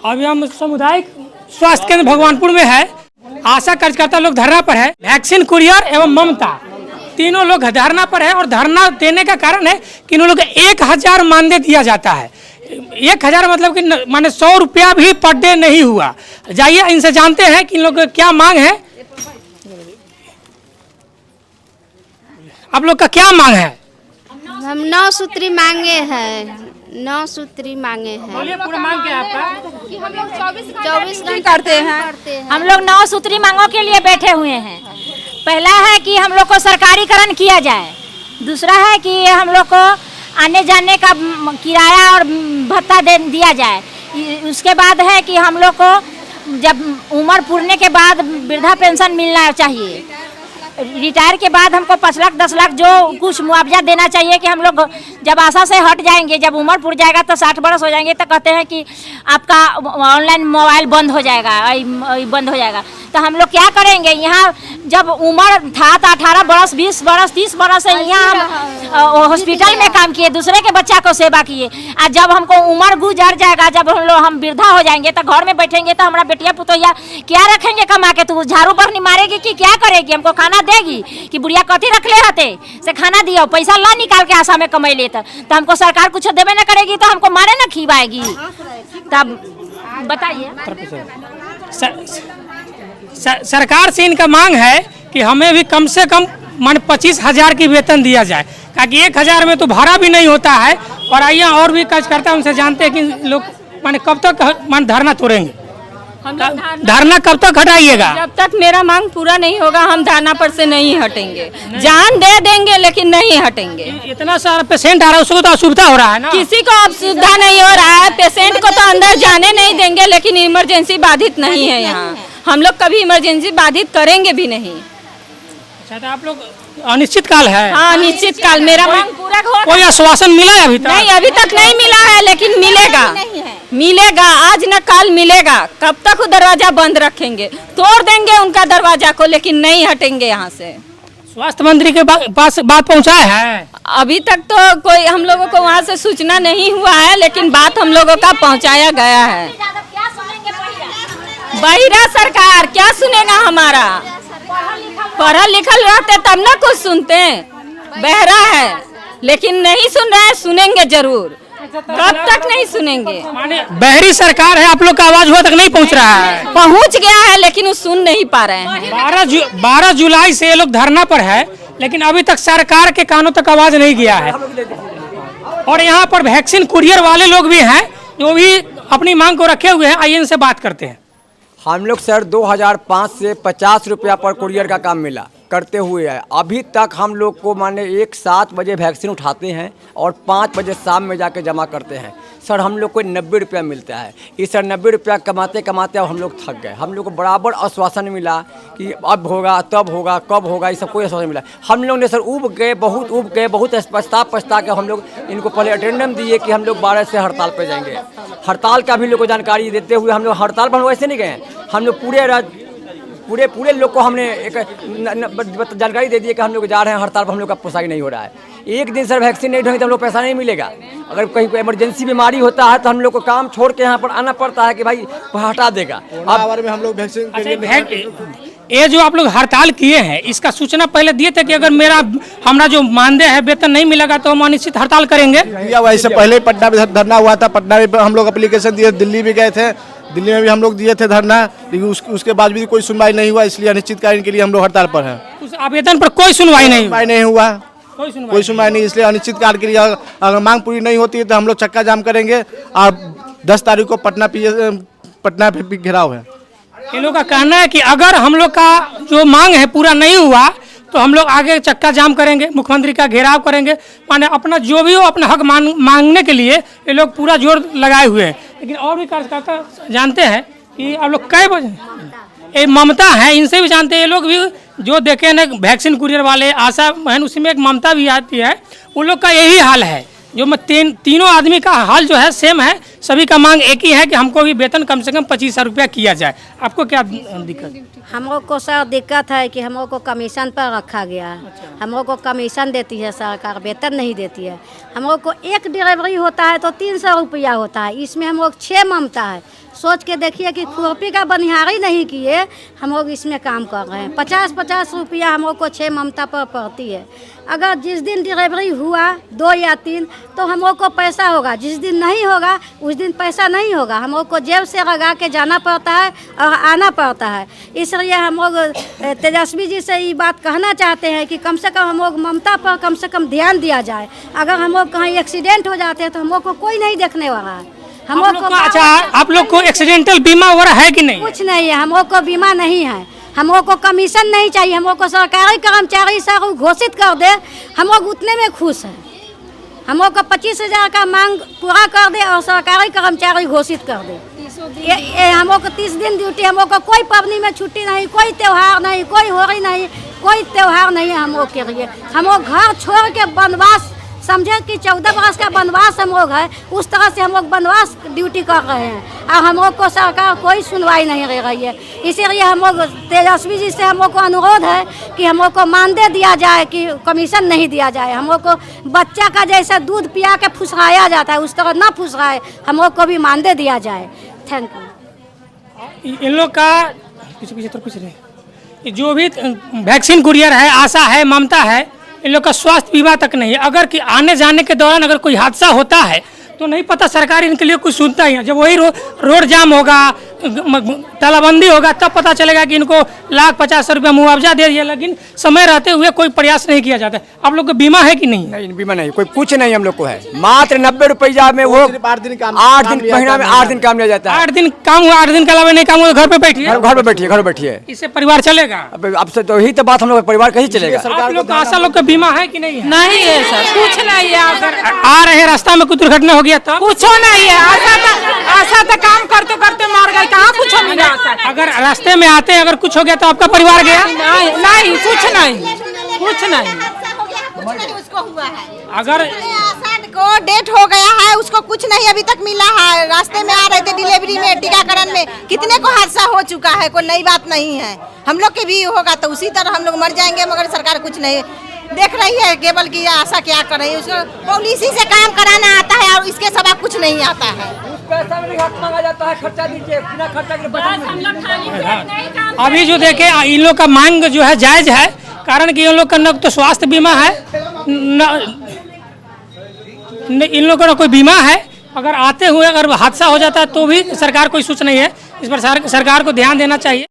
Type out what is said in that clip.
अभी हम सामुदायिक स्वास्थ्य केंद्र भगवानपुर में है। आशा कार्यकर्ता लोग धरना पर है। वैक्सीन कुरियर एवं ममता तीनों लोग धरना पर है और धरना देने का कारण है कि इन लोगों को 1000 मानदेय दिया जाता है। 1000 मतलब कि माने 100 रुपया भी पर डे नहीं हुआ। जाइए इनसे जानते हैं कि इन लोगों का क्या मांग है। आप लोग का क्या मांग है? हम 9 सूत्री मांगे हैं, 9 सूत्री मांगे हैं। बोलिए पूरा मांग क्या है आपका? कि हम लोग 24 घंटे करते हैं। हम लोग 9 सूत्री मांगों के लिए बैठे हुए हैं। पहला है कि हम लोग को सरकारीकरण किया जाए। दूसरा है कि हम लोग को आने जाने का किराया और भत्ता दिया जाए। उसके बाद है कि हम लोग को जब उम्र पूरने के बाद वृद्धा पेंशन मिलना चाहिए। रिटायर के बाद हमको 5 लाख 10 लाख जो कुछ मुआवजा देना चाहिए कि हम लोग जब आशा से हट जाएंगे, जब उम्र पूर जाएगा तो 60 वर्ष हो जाएंगे तो कहते हैं कि आपका ऑनलाइन मोबाइल बंद हो जाएगा, बंद हो जाएगा। तो हम लोग क्या करेंगे? यहाँ जब उम्र था तो 18 वर्ष 20 वर्ष 30 वर्ष से यहाँ हम हॉस्पिटल में काम किए, दूसरे के बच्चा को सेवा किए। और जब हमको उम्र गुजर जाएगा, जब हम वृद्धा हो जाएंगे तो घर में बैठेंगे तो हमारा बेटिया पुतोहिया क्या रखेंगे कमा के? तो झाड़ू बर्नी मारेगी कि क्या करेगी? हमको खाना देगी कि बुढ़िया कथी रख ले रहते से खाना दियो, पैसा ला निकाल के आशा में कमाई ले तो हमको सरकार कुछ देवे न करेगी तो हमको मारे न खिलाएगी। तब बताइए। सरकार से इनका मांग है कि हमें भी कम से कम मान 25,000 की वेतन दिया जाए, ताकि 1000 में तो भाड़ा भी नहीं होता है। और आइए और भी कार्यकर्ता उनसे जानते हैं कि लोग माने कब तक मान धरना तोड़ेंगे। हम धरना कब तक हटाइएगा? जब तक मेरा मांग पूरा नहीं होगा हम धरना पर से नहीं हटेंगे। जान दे देंगे लेकिन नहीं हटेंगे। इतना सारा पेशेंट आ रहा है, उसको तो असुविधा हो रहा है ना। किसी को असुविधा नहीं हो रहा है। पेशेंट को तो अंदर जाने नहीं देंगे, लेकिन इमरजेंसी बाधित नहीं है यहाँ। हम लोग कभी इमरजेंसी बाधित करेंगे भी नहीं। अच्छा, तो आप लोग अनिश्चित काल है? हाँ, अनिश्चित काल। मेरा मांग पूरा हो। कोई आश्वासन मिला है अभी तक? नहीं, अभी तक नहीं मिला है, लेकिन मिलेगा। मिलेगा, आज न कल मिलेगा। कब तक वो दरवाजा बंद रखेंगे? तोड़ देंगे उनका दरवाजा को, लेकिन नहीं हटेंगे यहाँ से। स्वास्थ्य मंत्री के पास बात पहुँचाया है? अभी तक तो कोई हम लोगों को वहाँ से सूचना नहीं हुआ है, लेकिन बात हम लोगों का पहुँचाया गया है। बहिरा सरकार क्या सुनेगा हमारा? पढ़ा लिखल रहते तब ना कुछ सुनते। बहरा है लेकिन नहीं सुन रहे हैं, सुनेंगे जरूर। कब तक नहीं सुनेंगे? बहरी सरकार है, आप लोग का आवाज वहाँ तक नहीं पहुँच रहा है? पहुँच गया है लेकिन वो सुन नहीं पा रहे हैं। 12 जुलाई से ये लोग धरना पर है, लेकिन अभी तक सरकार के कानों तक आवाज नहीं गया है। और यहाँ पर वैक्सीन कुरियर वाले लोग भी हैं जो भी अपनी मांग को रखे हुए हैं। आइए इनसे बात करते हैं। हम लोग सर 2005 से 50 रुपया पर कुरियर का काम मिला करते हुए है। अभी तक हम लोग को माने 7 बजे वैक्सीन उठाते हैं और 5 बजे शाम में जाके जमा करते हैं। सर हम लोग को 90 रुपया मिलता है। इस सर 90 रुपया कमाते कमाते अब हम लोग थक गए। हम लोग को बराबर आश्वासन मिला कि अब होगा, तब होगा, कब होगा, ये सब कोई आश्वासन मिला। हम लोग ने सर ऊब गए, बहुत पछता के हम लोग इनको पहले अटेंडेंस दिए कि हम लोग 12 से हड़ताल पर जाएंगे। हड़ताल का भी लोग को जानकारी देते हुए हम लोग हड़ताल पर वैसे नहीं गए। हम लोग पूरे लोग को हमने एक जानकारी दे दी कि हम लोग जा रहे हैं हड़ताल पर। हम लोग का पोसाई नहीं हो रहा है। एक दिन सर वैक्सीन नहीं ढंगे तो हम लोग पैसा नहीं मिलेगा। अगर कहीं कोई इमरजेंसी बीमारी होता है तो हम लोग को काम छोड़ के यहाँ पर आना पड़ता है कि भाई हटा देगा। अब में हम लोग वैक्सीन ये जो आप लोग हड़ताल किए हैं, इसका सूचना पहले दिए थे कि अगर हमारा जो मानदेय है वेतन नहीं मिलेगा तो हम अनिश्चित हड़ताल करेंगे? वैसे पहले पटना में धरना हुआ था। पटना में हम लोग एप्लीकेशन दिए, दिल्ली भी गए थे, दिल्ली में भी हम लोग दिए थे धरना, लेकिन उसके बाद भी कोई सुनवाई नहीं हुआ। इसलिए अनिश्चितकालीन के लिए हम लोग हड़ताल पर हैं। उस आवेदन पर कोई सुनवाई नहीं हुआ? कोई सुनवाई नहीं। इसलिए अनिश्चितकाल के लिए अगर मांग पूरी नहीं होती है तो हम लोग चक्का जाम करेंगे। और 10 तारीख को पटना पे घेराव है। इन लोग का कहना है कि अगर हम लोग का जो मांग है पूरा नहीं हुआ तो हम लोग आगे चक्का जाम करेंगे, मुख्यमंत्री का घेराव करेंगे। माने अपना जो भी हो अपना हक मांगने के लिए ये लोग पूरा जोर लगाए हुए हैं। लेकिन और भी कार्यकर्ता जानते हैं कि आप लोग कै बजे ये ममता है, इनसे भी जानते हैं। ये लोग भी जो देखे ना वैक्सीन कुरियर वाले, आशा बहन, उसी में एक ममता भी आती है। उन लोग का यही हाल है। जो मैं तीनों आदमी का हाल जो है सेम है। सभी का मांग एक ही है कि हमको भी वेतन कम से कम 25,000 रुपया किया जाए। आपको क्या दिक्कत? हम लोग को सर दिक्कत है कि हम लोग को कमीशन पर रखा गया है। हम लोग को कमीशन देती है सरकार, वेतन नहीं देती है। हम लोग को एक डिलीवरी होता है तो 300 रुपया होता है। इसमें हम लोग 6 ममता है, सोच के देखिए कि खुरपी का बनिहारी नहीं किए हम लोग इसमें काम कर रहे हैं। 50-50 रुपया हम लोग को 6 ममता पर पड़ती है। अगर जिस दिन डिलीवरी हुआ 2 या 3 तो हम लोग को पैसा होगा, जिस दिन नहीं होगा उस दिन पैसा नहीं होगा। हम लोग को जेब से लगा के जाना पड़ता है और आना पड़ता है। इसलिए हम लोग तेजस्वी जी से ये बात कहना चाहते हैं कि कम से कम हम लोग ममता पर कम से कम ध्यान दिया जाए। अगर हम लोग कहीं एक्सीडेंट हो जाते हैं तो हम लोग को कोई नहीं देखने वाला है। हम लोग को अच्छा, आप लोग को एक्सीडेंटल बीमा वगैरह है कि नहीं? कुछ नहीं है, हम लोग को बीमा नहीं है। हम लोग को कमीशन नहीं चाहिए। हम लोग को सरकारी कर्मचारी से घोषित कर दे, हम लोग उतने में खुश हैं। हम लोग को 25,000 का मांग पूरा कर दे और सरकारी कर्मचारी घोषित कर दे। हम लोग को 30 दिन ड्यूटी, हम लोग को कोई पबनी में छुट्टी नहीं, कोई त्यौहार नहीं, कोई होली नहीं, कोई त्यौहार नहीं है हम लोग के लिए। हम लोग घर छोड़ के वनवास, समझे कि 14 वर्ष का वनवास हम लोग है, उस तरह से हम लोग वनवास ड्यूटी कर रहे हैं और हम लोग को सरकार कोई सुनवाई नहीं ले रही है। इसीलिए हम लोग तेजस्वी जी से हम लोग को अनुरोध है कि हम लोग को मानदेय दिया जाए, कि कमीशन नहीं दिया जाए। हम लोग को बच्चा का जैसा दूध पिया के फुसलाया जाता है उस तरह ना फुसलाए, हम लोग को भी मानदेय दिया जाए। Thank you. इन लोग का पीछे तो कुछ नहीं, जो भी वैक्सीन कुरियर है, आशा है, ममता है, इन लोग का स्वास्थ्य बीमा तक नहीं है। अगर कि आने जाने के दौरान अगर कोई हादसा होता है तो नहीं पता, सरकार इनके लिए कुछ सुनता ही है। जब वही रोड जाम होगा, तालाबंदी होगा, तब पता चलेगा कि इनको 1,50,000 रुपया मुआवजा दे दिया, लेकिन समय रहते हुए कोई प्रयास नहीं किया जाता। आप लोग को बीमा है कि नहीं? नहीं, बीमा नहीं, कोई कुछ नहीं हम लोग को है। मात्र 90 रुपया में वो 8 दिन काम, 8 दिन महीना में 8 दिन काम लिया जाता है। 8 दिन काम हुआ, 8 दिन के अलावा नहीं काम हुआ, घर पे बैठिए। घर पे बैठिए, घर पे बैठिए। इससे परिवार चलेगा? अब से तो यही तो बात, हम लोग का परिवार कहीं चलेगा। आप लोग का, आशा लोग का बीमा है कि नहीं है? नहीं है सर, कुछ नहीं है। अगर आ रहे रास्ता में कोई दुर्घटना हो गया तब? कुछ नहीं है। आशा तो काम करते करते मार गए, कहाँ कुछ मिला। अगर रास्ते में आते अगर कुछ हो गया तो आपका परिवार गया? नहीं, कुछ नहीं, कुछ नहीं। उसको हुआ है, अगर आसान को डेट हो गया है, उसको कुछ नहीं अभी तक मिला है। रास्ते में आ रहे थे डिलीवरी में, टीकाकरण में, कितने को हादसा हो चुका है, कोई नई बात नहीं है। हम लोग के भी होगा तो उसी तरह हम लोग मर जाएंगे, मगर सरकार कुछ नहीं देख रही है। केवल की आशा क्या कर रही है, उसको पॉलिसी से काम कराना आता है और इसके सिवा कुछ नहीं आता है। पैसा मांगा जाता है, खर्चा दीजिए, बिना खर्चा के अभी जो देखे इन लोग का मांग जो है जायज है, कारण कि इन लोग का न तो स्वास्थ्य बीमा है, इन लोगों का कोई बीमा है। अगर आते हुए अगर हादसा हो जाता है तो भी सरकार कोई सोच नहीं है। इस पर सरकार को ध्यान देना चाहिए।